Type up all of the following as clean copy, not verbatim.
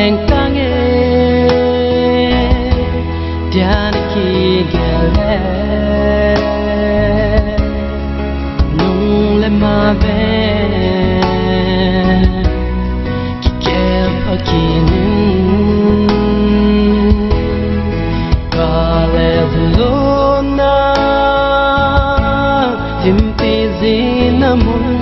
leng tange Dian ki gele Nung le ma ve Ki kel pakinin Kale luna Himpi zinamun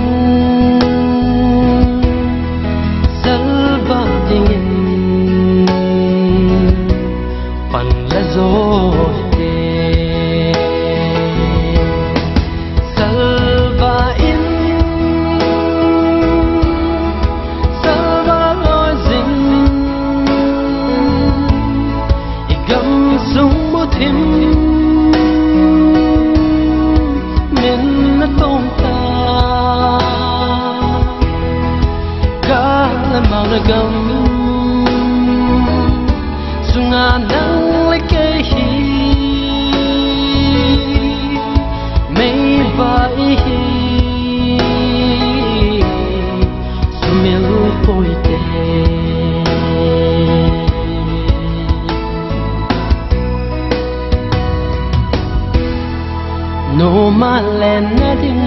No malena ding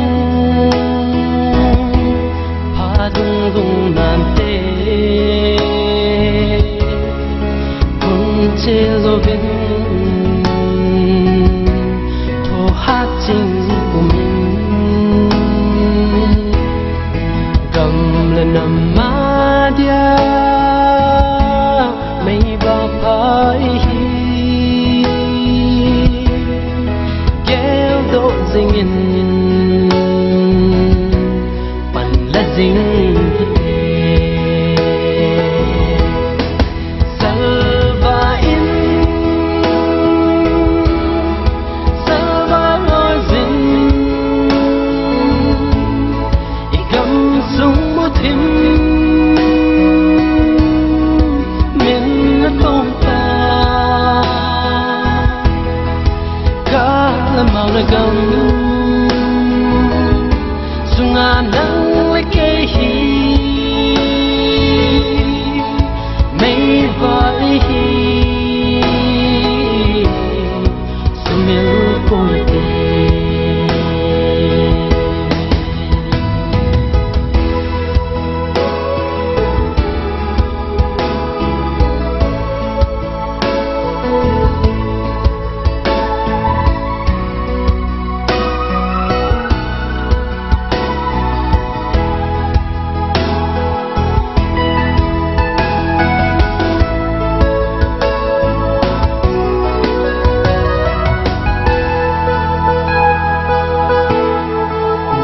padung dung nante kunche lovin to hating umin gamle namadia may bapai Zingin pan la zing salva loi zin igam sung mo thim min na tom ta ka la mau na gam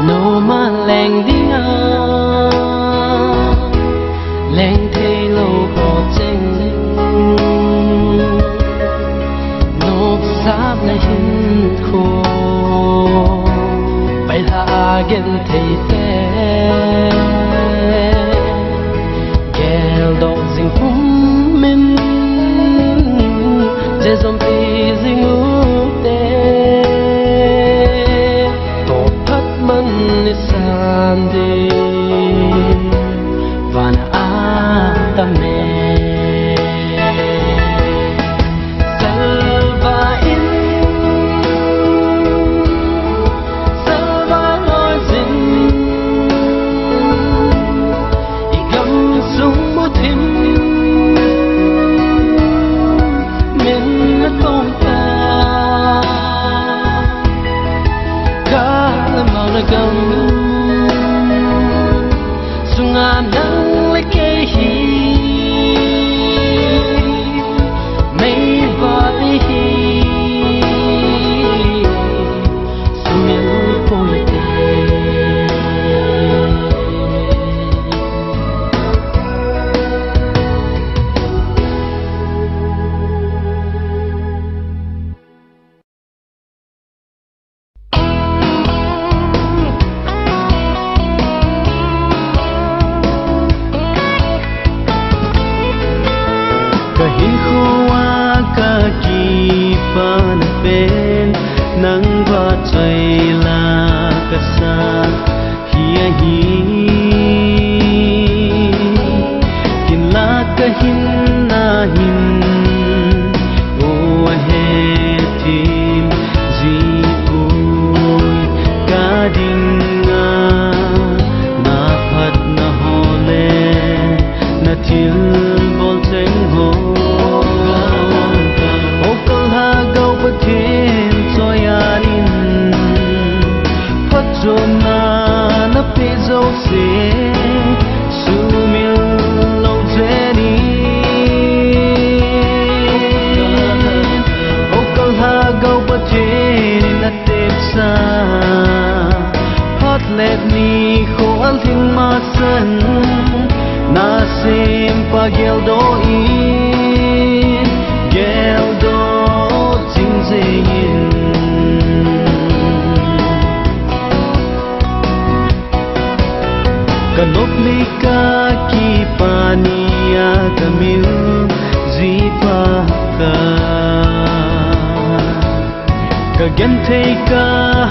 No ma leng dinga leng thei lo ko cheng no sab na hin kho bai la gen thei te gel do zing hum min je som pi zing u te Sande vana atame salva loi zin igam sung mo thim min na tom ta ka la mau na gam nang va chơi la ka sa hia hi kin la ka hin sim pa gel do in gel do jing jing kanop lika ki pania kamil zipa ka kagen thei ka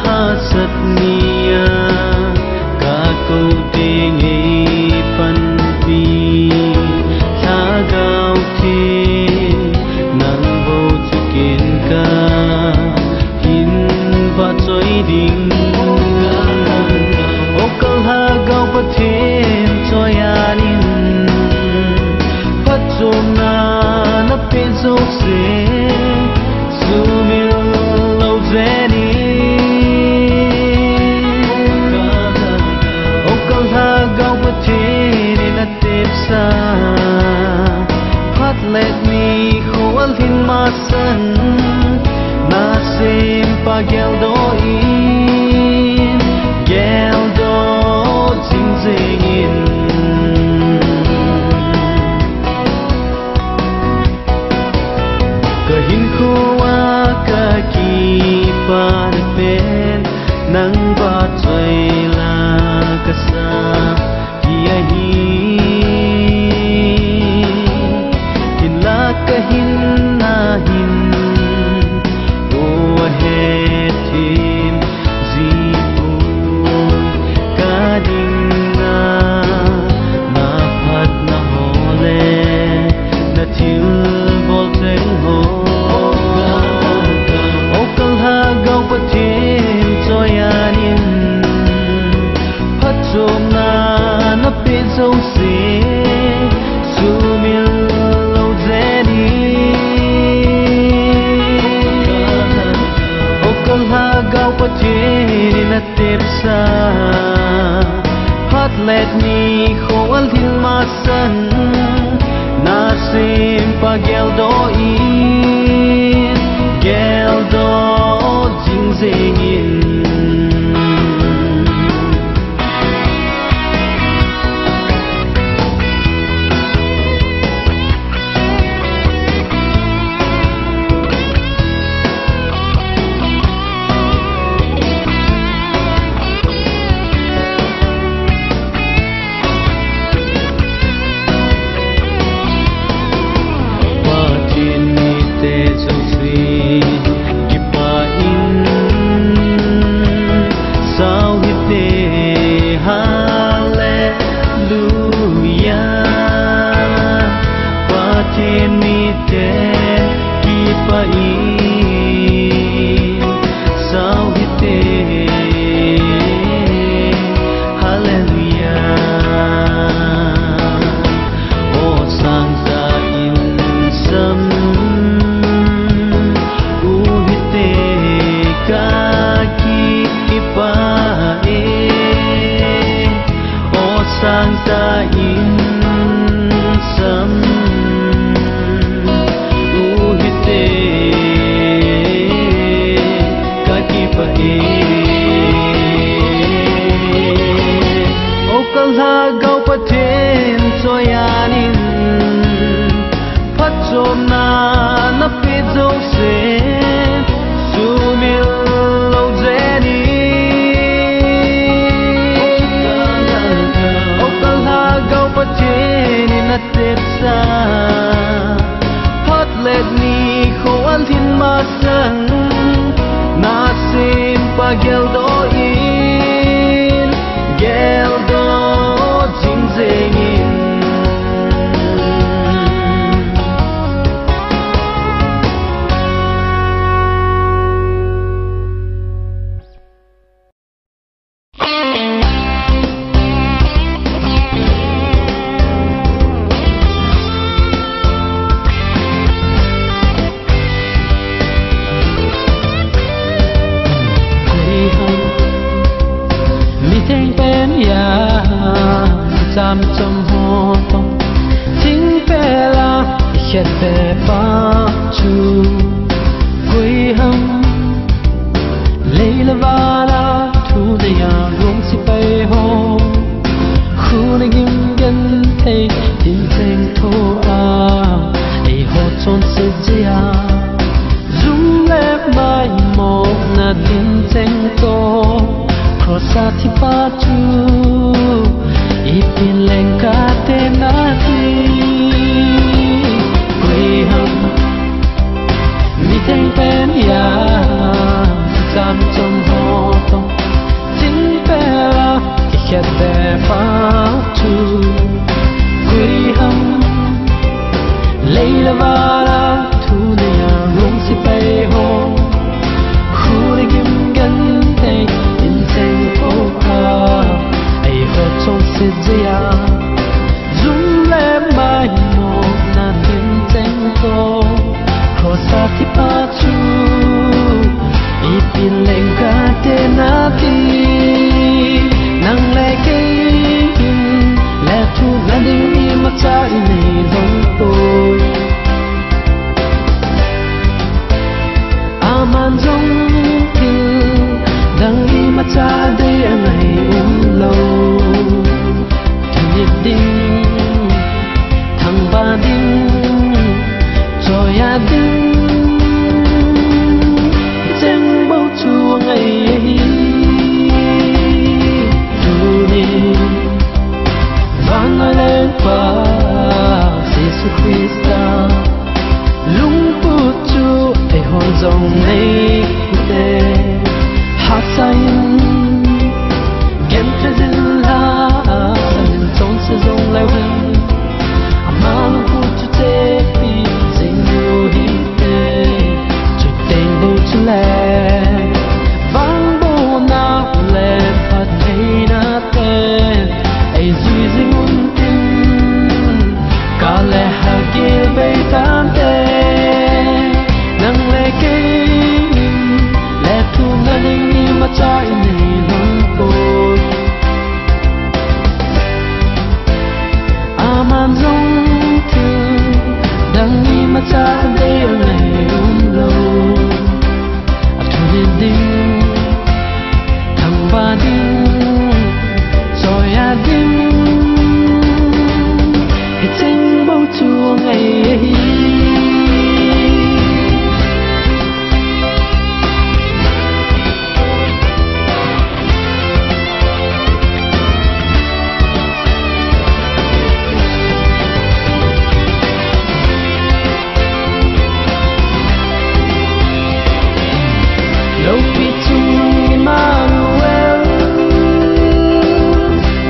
hasat nia ka ko ting ei pan pi tha gao thi nang bo chikin ka hin ba choi ding o kal ha gao pa thêm choi anin pat chom na na pe zo se su mil lo zeni o kal ha gao pa thêm na tep sa pat let me khol hin ma san na sim pa gel do in gel do jing jing in ka hin khoa ka ki pa pen nang ba choi la ka sa hi hin la ka hin na hin o he tim zi pu ka ding na phat na ho le na til bol teng ho o kal ha gao pa thêm choi anin phat chom na pe zo se su mil lo zeni o kal ha gao pa thêm na tep sa phat let ni khol hin ma san na sim pa gel do in gel do jing jing in chia dung lép mai một na tin tranh to crossa thi pa chu ipin leng ka te na ti quê hâm mi thanh pen ya sam trong ho tông chính pe khét te pa chu quê hâm lấy la vara thu ne ya rung si pe ho khu ne kim gan te in sen ko ka ai ho trong se dia zum le mai mo na tin sen ko crossa ti pa chu ipin leng ka te na ti nang le ke le thu na ding ni ma cha ni long tôi aman trong thư đang đi mà cha đây ở ngày lâu thì nhịp đinh thằng ba đinh rồi à đinh chẳng bao chua ngày dù đi và nói lên qua Jesus Christa lung putu e hon zong nei te ha sain gem prezin la nin zong se zong lai wen ama lung putu te pi zing yu hi te chu teng bo chu le vang bo na le pa te na te ai zui zing un tin ka le ha gil be tan te nang le ke le tu na ning ni ma cha ni long ko aman zong tu dang ni ma cha de nei lo a tu ni ding thang ba ding rồi a ding tình bao chua ngày lâu bị chung Emmanuel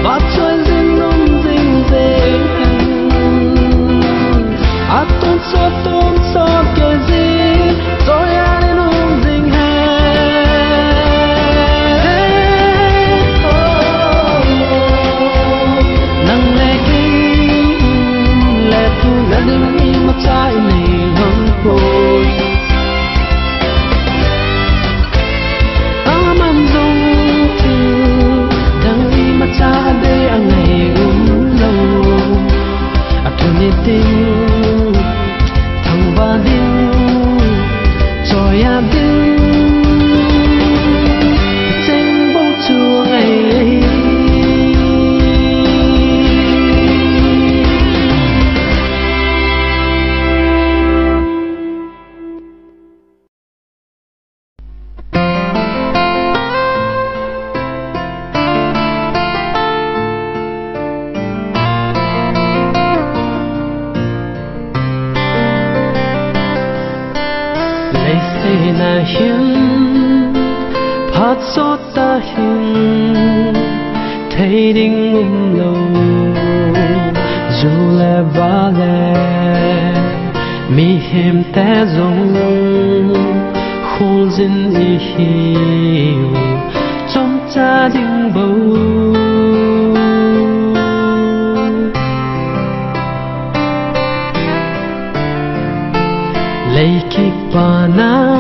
và chơi dinh nông dinh dê aton so ke zi rồi anh nung ding he nang le ki le tu na ding ni ma chai nei hong koi aman zong tu dang ni ma cha de ang nei lo tu ni ding ba đinh rồi à đinh tranh bao chua ngày na hiền phát sốt ta hiền thấy đinh lâu dù lẽ ba lẽ mi hem té rong khôn dinh y hiu trong cha đinh bầu lấy kịch bà na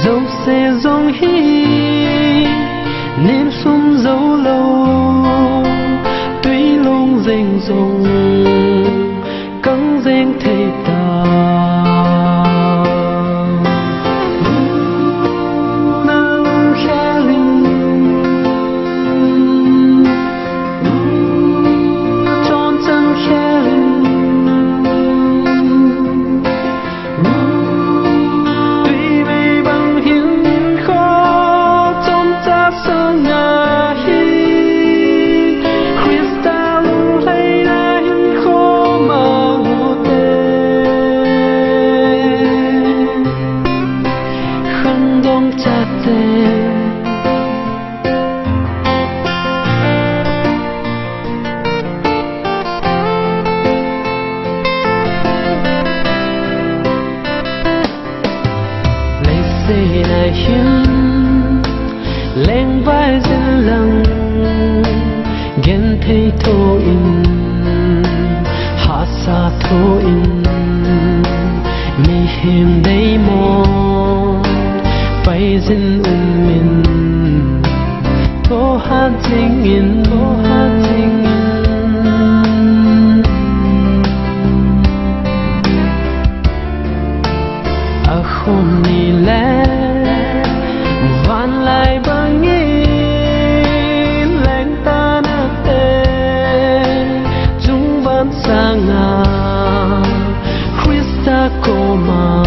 dấu xe dòng hi nên sum dấu lâu tuy lung rình rồng căng rèn thầy ta nắng khe linh tròn chân khe linh hiên lên vai dân lăng ghen thấy thô in hạ xa thô in mi hiểm đầy mò phải dân mình thô hát chính in ở hôm nay lẽ van lại bằng in lạnh ta nát tê chúng vẫn sang ngà Christa coma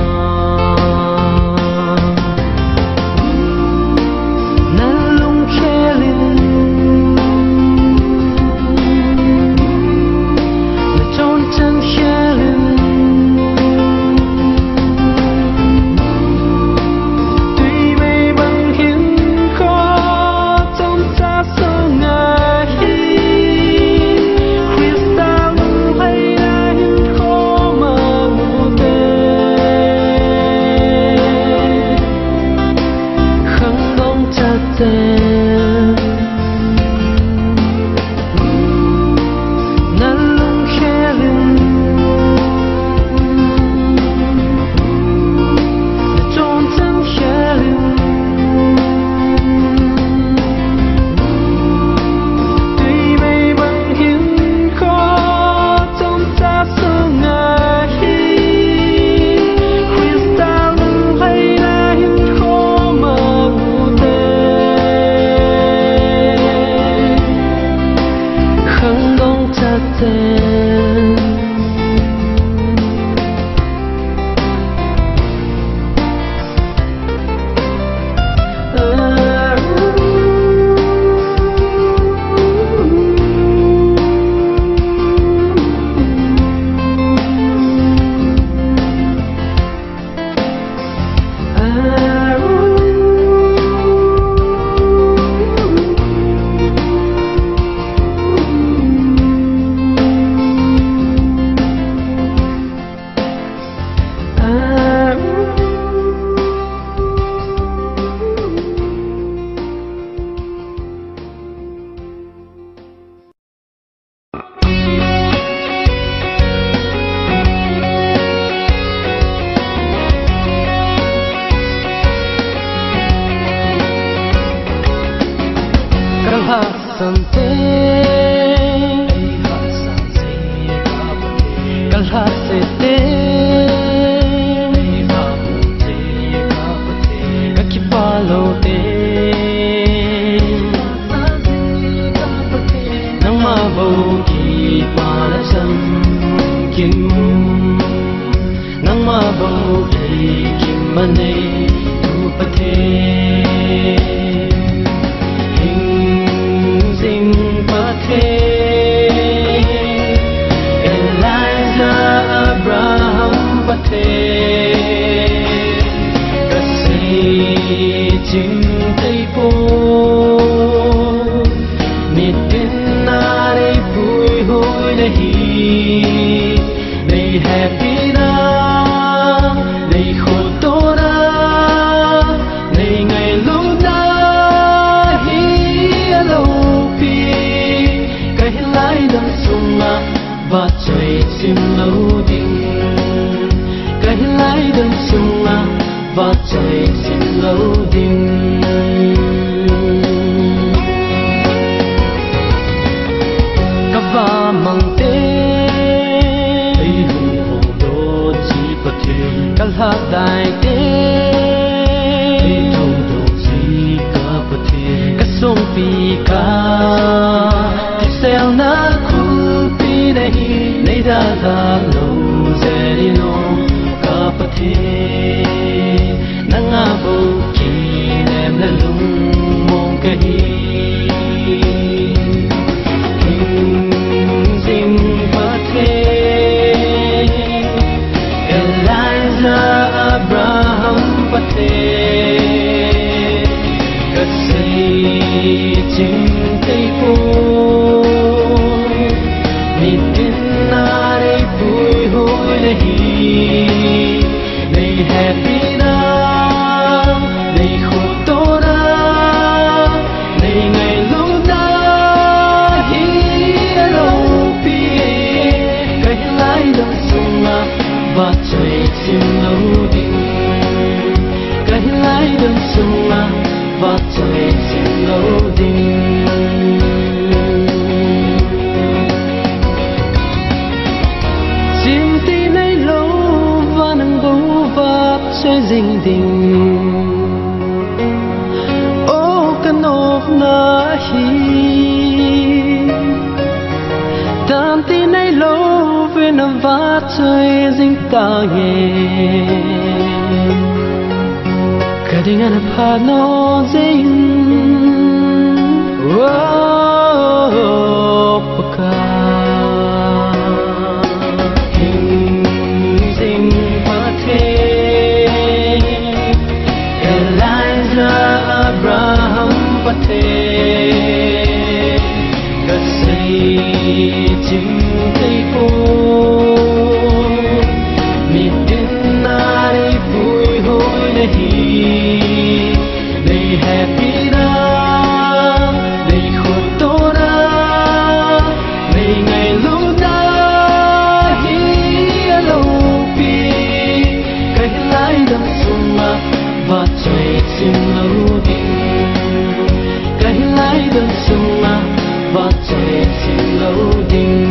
Happy now, ding ding ô can ốp na hi đàn tin này lâu về nằm vắt chơi ding ta nghe cái tiếng anh phá nó ding oh baka hình ding phát thế Elijah Abraham phát thế cất xây chính cây phố mịt đến nay vui hối này đây happy da đây khổ tô da đây ngày lúc ta hi lâu pi cái lái đâm xuống mà và chạy xin lâu đi cái lái đâm xuống mà và chạy xin lâu đi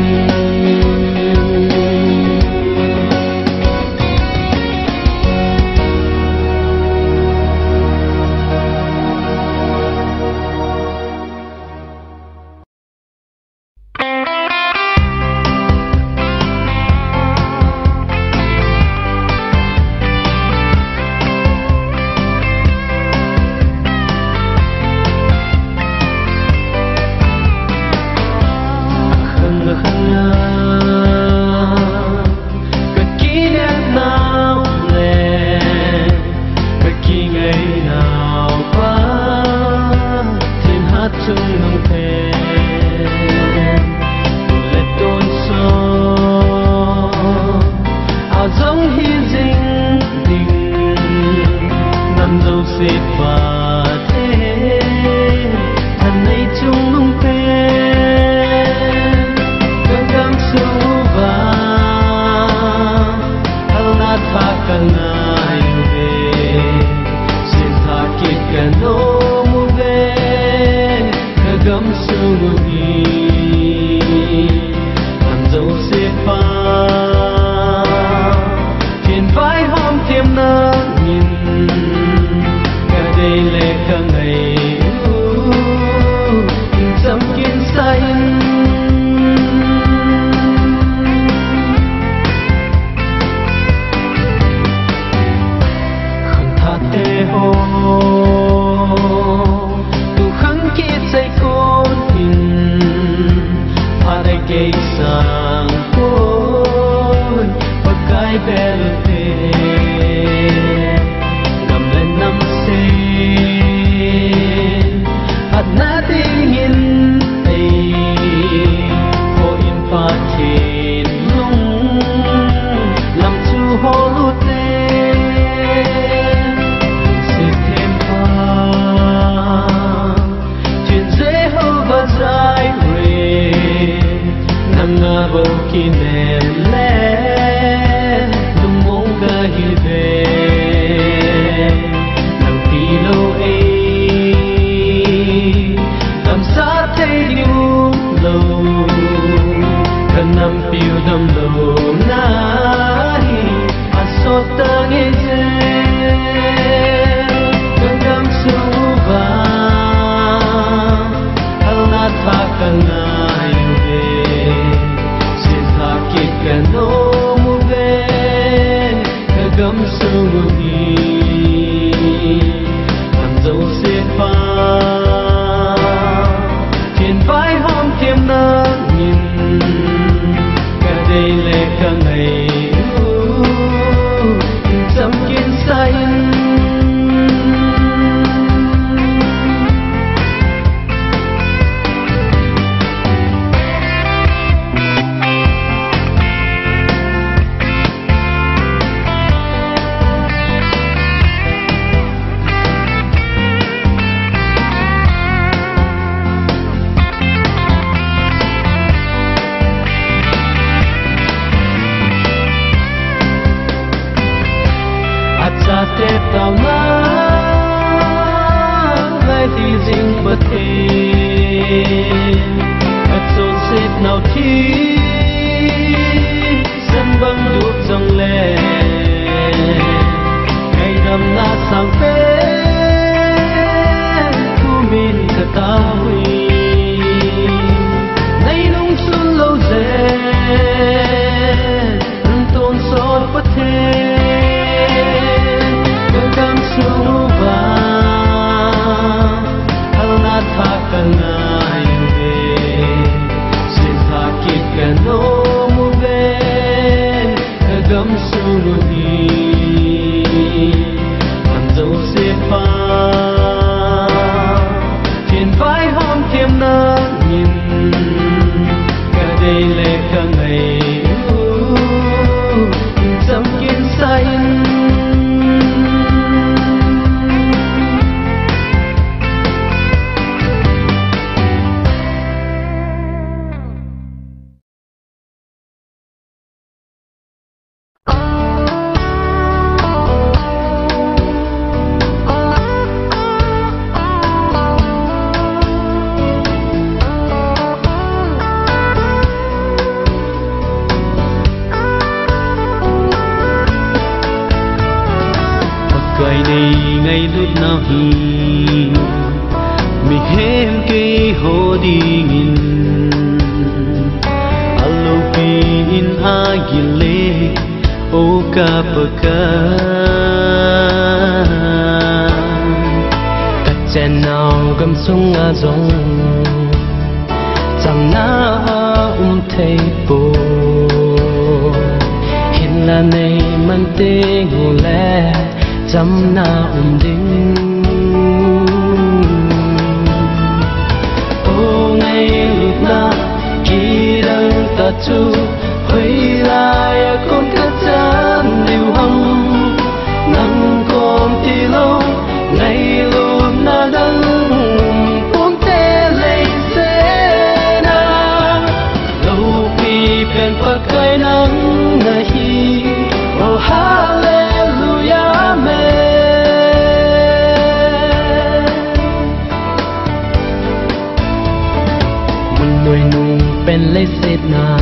no cả ngày dẫm kiên xanh ngày lúc nào hi mi hem ke ho đi nghìn alo pi in agile o ka paka ka chen nào gam sung a zong cham na thei po hin la nei man te ngu le chăm na đinh ô ngày lúc na khi đang ta chu quay lại con cát chân liều hồng nắng con thì lâu ngày lúc na đang cuốn tê lấy xe na lâu khi bên bờ cây nắng ngày ô hallelujah nuôi nung bên lấy xét na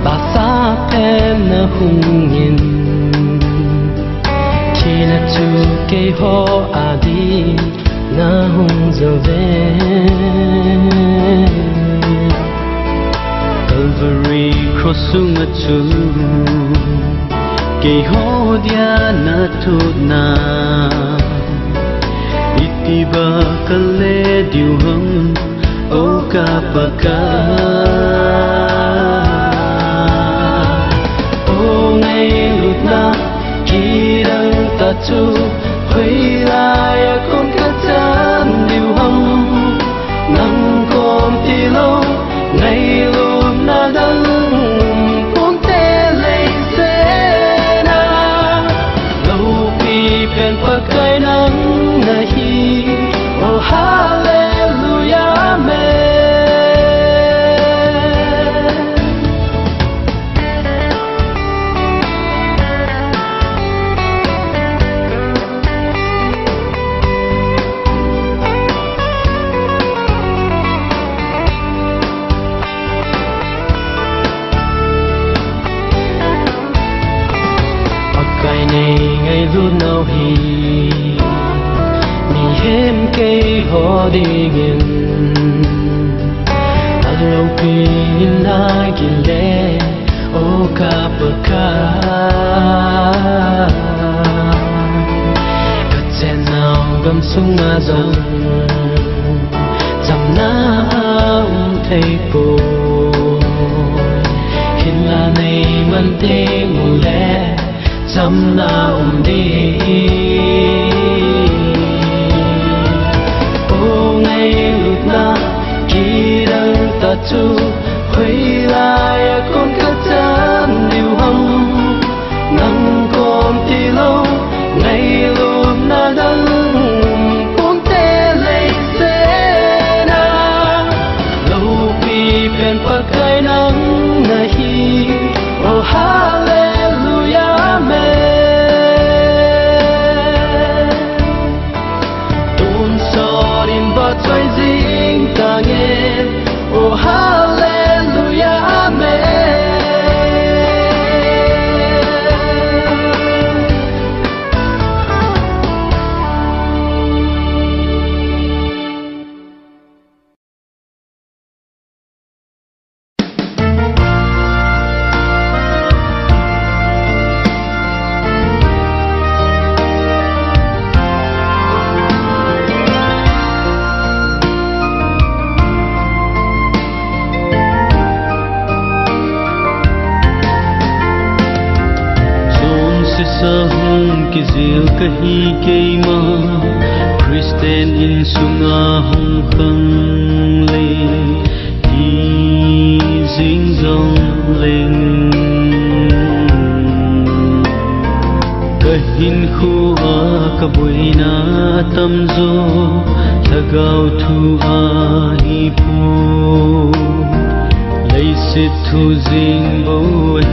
bà xa em na hung nhìn khi na chu cây ho à đi na hung giờ về Calvary cross sung a chu cây ho dia na thut na itiba kale diu hum o kapaka o ngày lúc na khi đang ta chu quay lại con cát chân liều hồng nắng con thì lâu ngày lúc na đang cuốn tê lấy xe na lâu khi bên bờ cây nắng ngày oh hallelujah ngày lúc nào hi mi hem cây ho đi nghìn alo pi na gile o ka paka ka chen nào gam sung a zong cham na thei po hin la nei man te ngu le chăm na đi ô ngày lúc na khi đang ta chu quay lại con cát chân liều hồng nắng con thì lâu ngày lúc na đang cuốn tê lấy xe na lâu khi bên bờ cây nắng ngày oh hallelujah tôn so din ba choi jing ta nghe oh hallelujah amen kizil kahi keima Kristen in sunga hong khang le easy tâm dô là gạo thu ai po lấy xịt thu riêng bố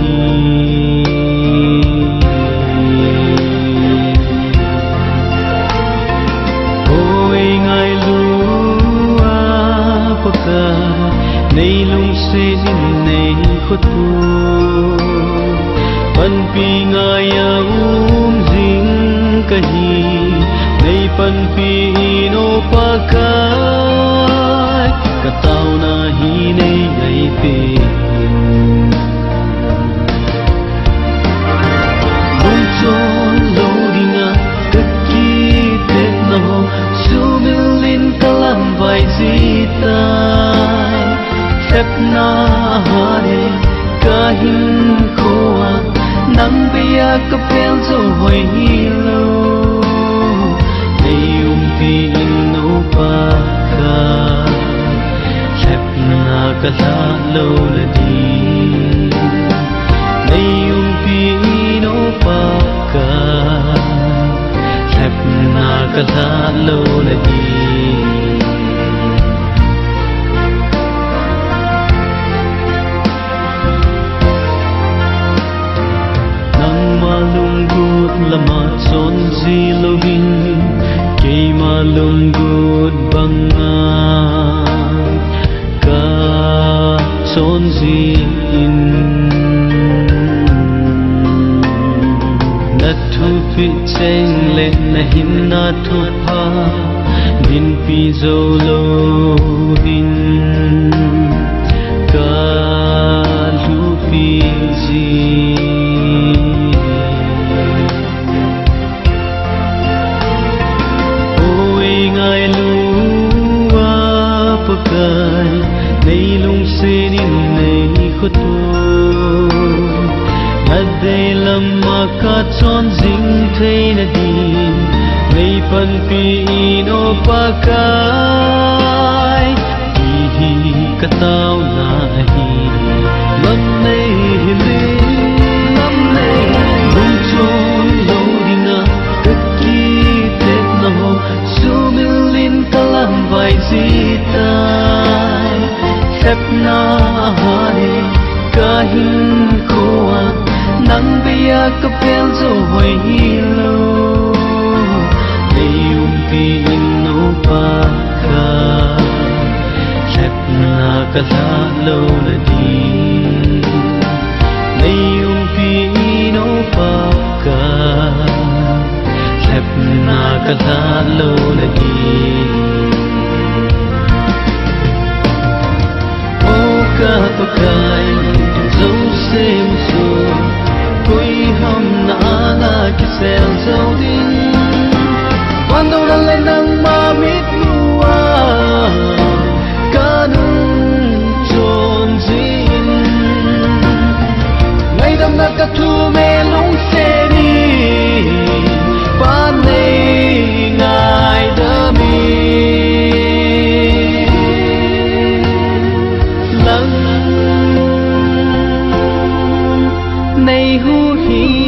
hi ôi ngài lúa baka nay lung se din nay khot pan pi ngài zing kahi nay pan pi no pakai katau na hi nay ngày pe bung chon lo dinga kaki te no sumilin kalam vai zita khép na hare kahin khoa nang bia kapel zo hoi lo pi no pa ka khép na ka la lo la di nay pi no pa ka khép na ka la lo la di nang malung gut lama chon zi lo bin kay malunggut banga ka sonzin nathu pi cheng le na hin na thu pha din pi zo lo din ka lu pi ji ngài lúa pakai nay lung se din nay khot adai lamma ka chon jing thei na di nay pan pi no pakai hi katau na hi lam nay le lam nay lung chon lo dinga kaki te no sumilin kalam vai zita khép na hare kahin khoa nang bia kapel zo hoi lo nay pi no pa ka khép na ka la lo la di nay pi no pa ka khép na ka la lo la di o ka pakai zo se so koi ham na na ki sel zo din quando la le nang ma mit lua kanung chon jin ngày dam na ka thu me lung se di pan nay ngài đỡ mi lắng nay hu hi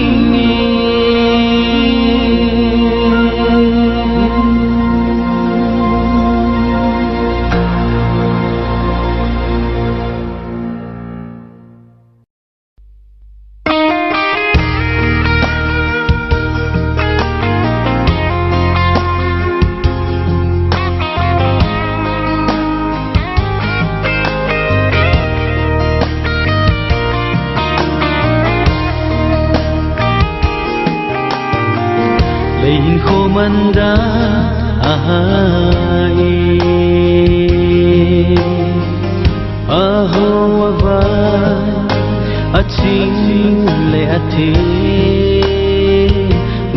lein khomanda ahai aho ava aching le athe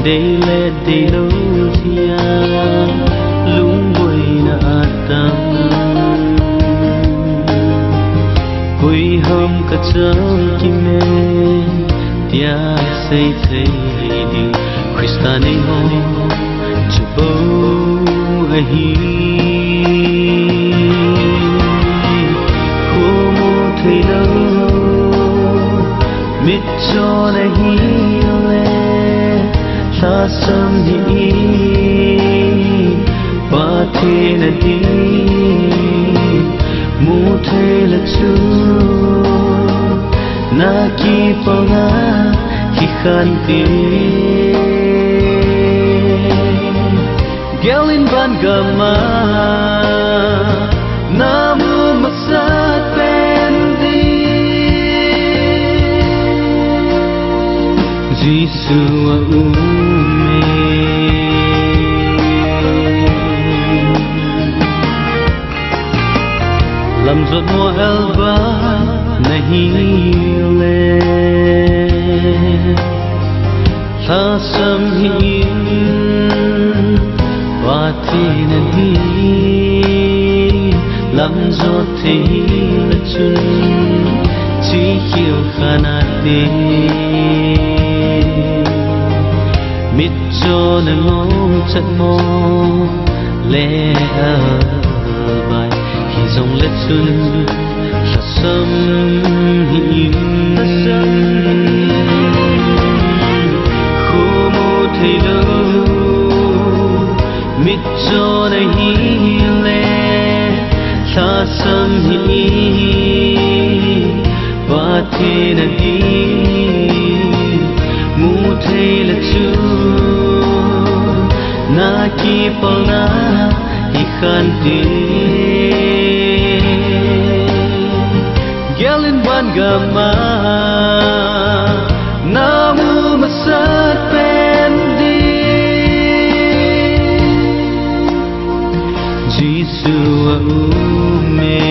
de le de lo tia lung boi na atam koi ham ka chang ki me tia sei sei di Christani ho chubo ahi como thilo mit cho nahi le sa sam hi thiên là đi mu thế là chú na ki panga khi khan ti gelin ban gama namu masat pendi Jisu ume lam giọt mùa elba नहीं ले tha sam hin बातें नदी lam giọt thế là chun chỉ hiểu khana te mít cho nên mong chất mô lẽ bài khi dòng lệ chun là sớm hin khu mô thấy đâu mít cho này lệ tha sớm hin và thế là đi mu thấy là chú na ki pona hi khan ti gelin ban gama namu masat pendi Jisu ume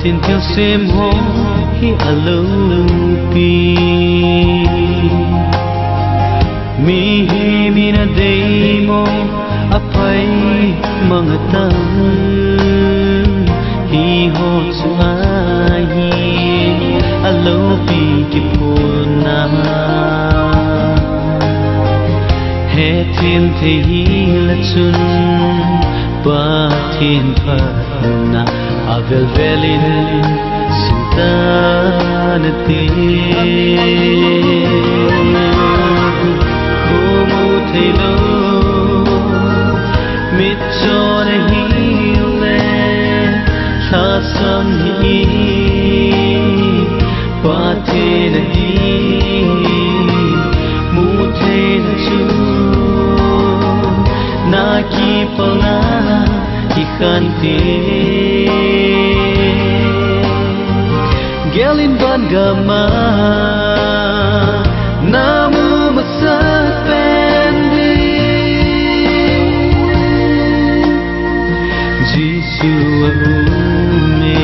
Tin theo xem ho hi alupi mi hi mina demo apai mangatang hi ho suai alupi kipuna he tin the hi la chun ba tin phana avel velin sintanati como thelo mitchone hile thasam hi patin hi muthen chu na ki panga ki khanti gelin ban gama namu masat pendi Jisu ume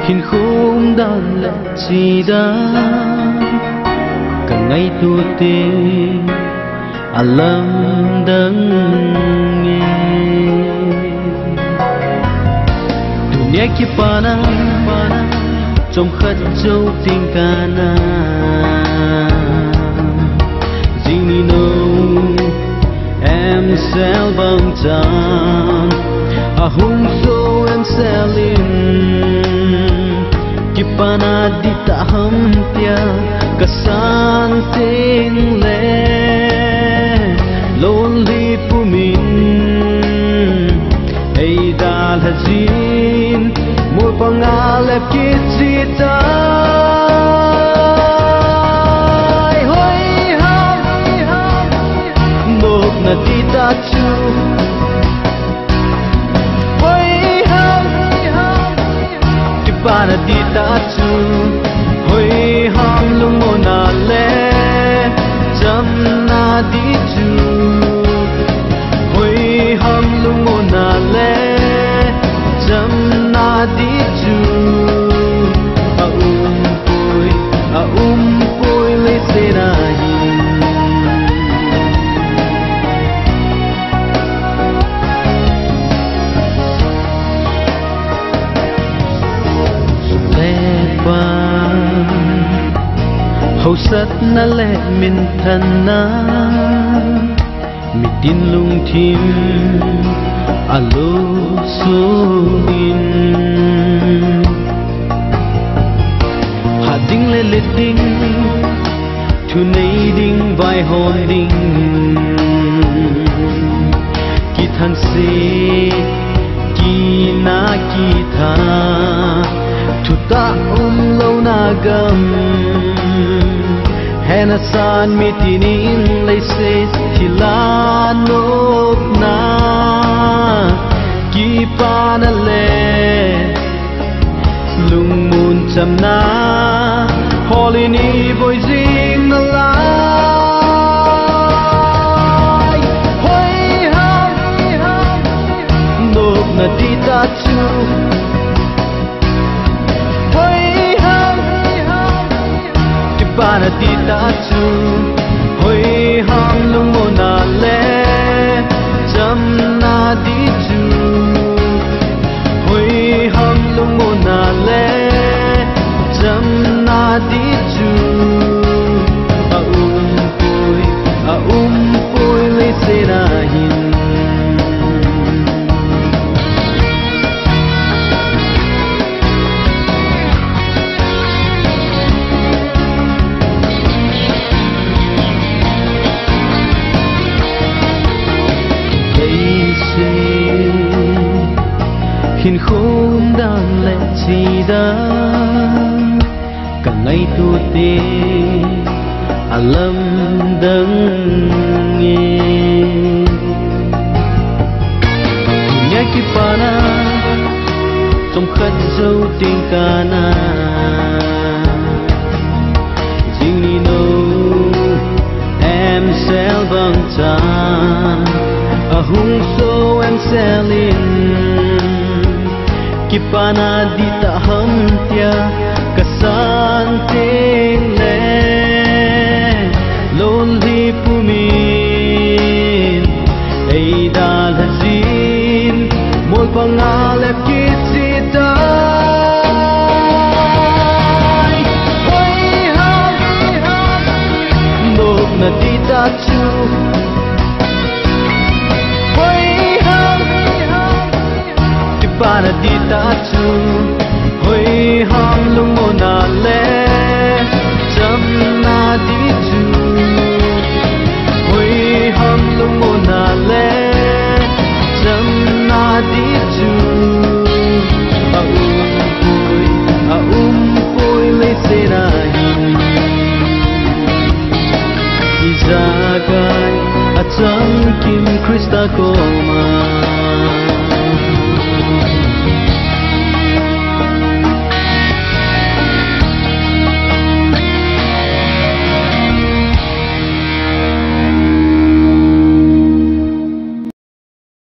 Hin khung đan lệ chi đã cả ngày tu tê alam đắng nghe dunia ki pana trong khát châu tình cana zini no em sel bang tan a hung so em selin kipana di ta ham tia kasan ting le lonely pumin ei dal hazin mo pangalep kitsita hoi ha mok na di ta chu hoi ha poi le serai hầu sắt na lệ min thân na mi tin lung thim alo suin hạ ding lệ lệ ding thu nay ding vai hồn ding ki than se ki na ki tha thu ta lâu na gam hena san mi tinin lay se thila nop na ki pa na le lung mun cham na holy ni boy jing na lai hoi ha nop na ti ta chu Bana di ta chu hoi ham lung mo na le cham na di chu hoi ham lung mo na le cham na di chu a poi le se na hin hin khôn đang lệ chi đã cả ngày tu tê lâm đấng nghe nhớ khi pana trong khát dấu tình ca na riêng đi nâu em sẽ vang cha hung so em sẽ lên Kipana di ta ham tia kasan ting le lonely pumin ei da la jin mol pangale kisita hoi ha nok na di ta chu para di ta chu